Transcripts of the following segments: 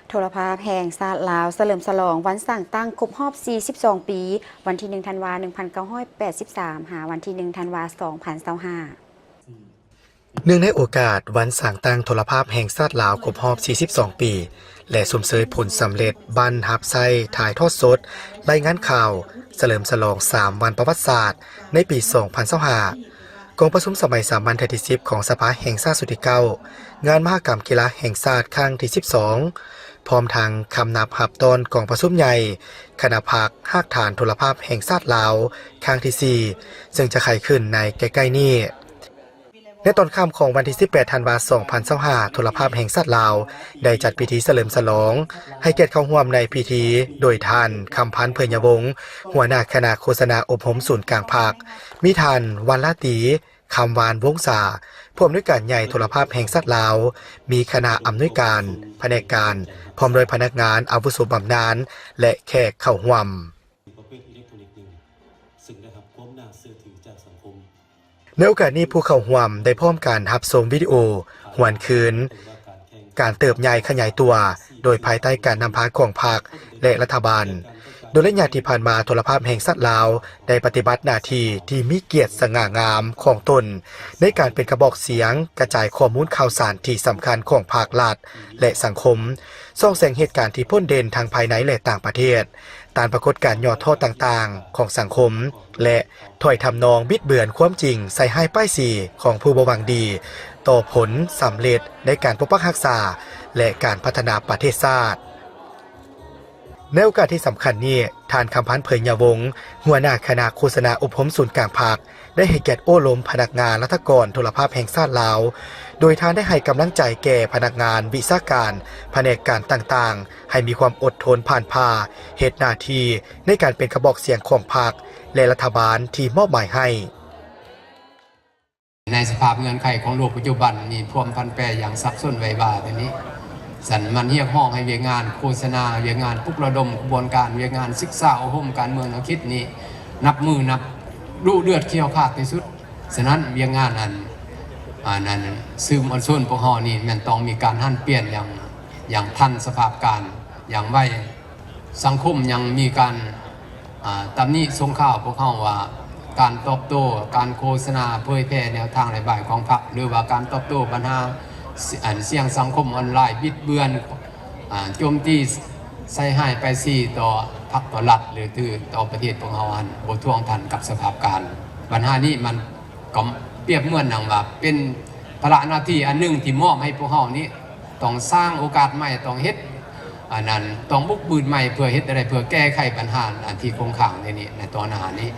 โทรภาพแห่งชาติลาวเฉลิมฉลองวันสร้างตั้งครบรอบ 42 ปี วันที่ 1 ธันวาคม 1983 หาวันที่ 1 ธันวาคม 2025 เนื่องในโอกาสวันสร้างตั้งโทรภาพแห่งชาติลาวครบรอบ 42 ปี และสมเสยผลสำเร็จบันทับไซถ่ายทอดสดรายงานข่าวเฉลิมฉลอง 3 วันประวัติศาสตร์ในปี 2025 กองประชุมสมัยสามัญที่10ของสภาแห่งชาติสุดที่9งานมหกรรมกีฬาแห่งชาติครั้งที่ 12 พร้อมทางคำนับหับตอนกองประชุมใหญ่คณะภาคหากฐานโทรภาพแห่งชาติลาวครั้งที่ 4 ซึ่งจะไขขึ้นในใกล้ๆนี้ในตอนค่ำของวันที่ 18 ธันวาคม 2025 โทรภาพแห่งชาติลาวได้จัดพิธีเฉลิมฉลองให้เกียรติเข้าร่วมในพิธีโดยท่านคำพันธ์เพิ่นยวงศ์หัวหน้าคณะโฆษณาอบรมศูนย์กลางภาคมีท่านวันลาตีคำวานวงศาผู้อำนวยการใหญ่โทรภาพแห่งชาติลาวมีคณะอำนวยการแผนกการพร้อมโดยพนักงานอาวุโสบำนาญและแขกเข้าร่วมในโอกาสนี้ผู้เข้าร่วมได้พร้อมการรับชมวิดีโอหวนคืนการเติบใหญ่ขยายตัวโดยภายใต้การนำพาของภาคและรัฐบาลโดยระยะที่ผ่านมาโทรภาพแห่งชาติลาวได้ปฏิบัติหน้าที่ที่มีเกียรติสง่างามของตนในการเป็นกระบอกเสียงกระจายข้อมูลข่าวสารที่สำคัญของภาครัฐและสังคมส่องแสงเหตุการณ์ที่พ้นเด่นทางภายในและต่างประเทศตามปรากฏการณ์ย่อท่อต่างๆของสังคมและถ้อยทำนองบิดเบือนความจริงใส่ให้ป้ายสีของผู้บ่หวังดีต่อผลสำเร็จในการปกปักรักษาและการพัฒนาประเทศชาติในโอกาสที่สำคัญนี้ท่านคำพันธ์เผยยวงศ์หัวหน้าคณะโฆษณาอบรมศูนย์กลางภาคได้ให้เกียรติโอ้ล้มพนักงานรัฐกรโทรภาพแห่งชาติลาวโดยท่านได้ให้กำลังใจแก่พนักงานวิชาการแผนกการต่างๆให้มีความอดทนผ่านผ่าเหตุหน้าที่ในการเป็นกระบอกเสียงของภาคและรัฐบาลที่มอบหมายให้ในสภาพเงื่อนไขของโลกปัจจุบันมีพวมพันแปรอย่างซับซ้อนไวบาทีนี้สันมันเรียกห้องให้เวียงานโฆษณาเวียงานปลุกระดมกระบวนการเวียงานศึกษาอบรมการเมืองคิดนี้นับมือนับรูเดือดเคี่ยวขาดที่สุดฉะนั้นเวียงงานนั้นซึมอันส่วนพวกเฮานี่มันต้องมีการหั่นเปลี่ยนอย่างทันสภาพการอย่างไวสังคมยังมีการตำหนิส่งข่าวพวกเฮาว่าการตอบโต้การโฆษณาเผยแพร่แนวทางนโยบายของพรรคหรือว่าการตอบโต้ปัญหาเสี่ยงสังคมออนไลน์บิดเบือนโจมตีใส่ให้ไปต่อพรรคต่อรัฐหรือต่อประเทศของเฮาบ่ท่วงทันกับสภาพการปัญหานี้มันก็เปรียบเหมือนหนังว่าเป็นภาระหน้าที่อันหนึ่งที่มอบให้พวกเฮานี้ต้องสร้างโอกาสใหม่ต้องเฮ็ดนั้นต้องบุกบืนใหม่เพื่อเฮ็ดอะไรเพื่อแก้ไขปัญหาที่คงค้างในตอนหน้านี้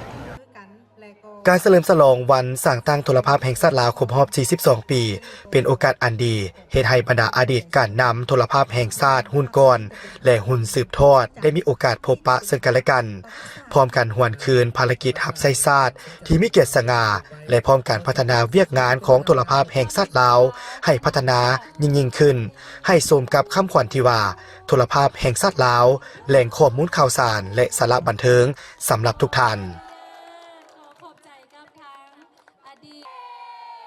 การเฉลิมฉลองวันสร้างตั้งโทรภาพแห่งชาติลาวครบรอบ 42 ปี เป็นโอกาสอันดีเฮ็ดให้บรรดาอดีตการนำโทรภาพแห่งชาติหุ่นก่อนและหุ่นสืบทอดได้มีโอกาสพบปะซึ่งกันและกันพร้อมกันหวนคืนภารกิจหับไส้ชาติที่มีเกียรติสง่าและพร้อมการพัฒนาเวียกงานของโทรภาพแห่งชาติลาวให้พัฒนายิ่งขึ้นให้สมกับคำขวัญที่ว่าโทรภาพแห่งชาติลาวแหล่งข้อมูลข่าวสารและสาระบันเทิงสำหรับทุกท่าน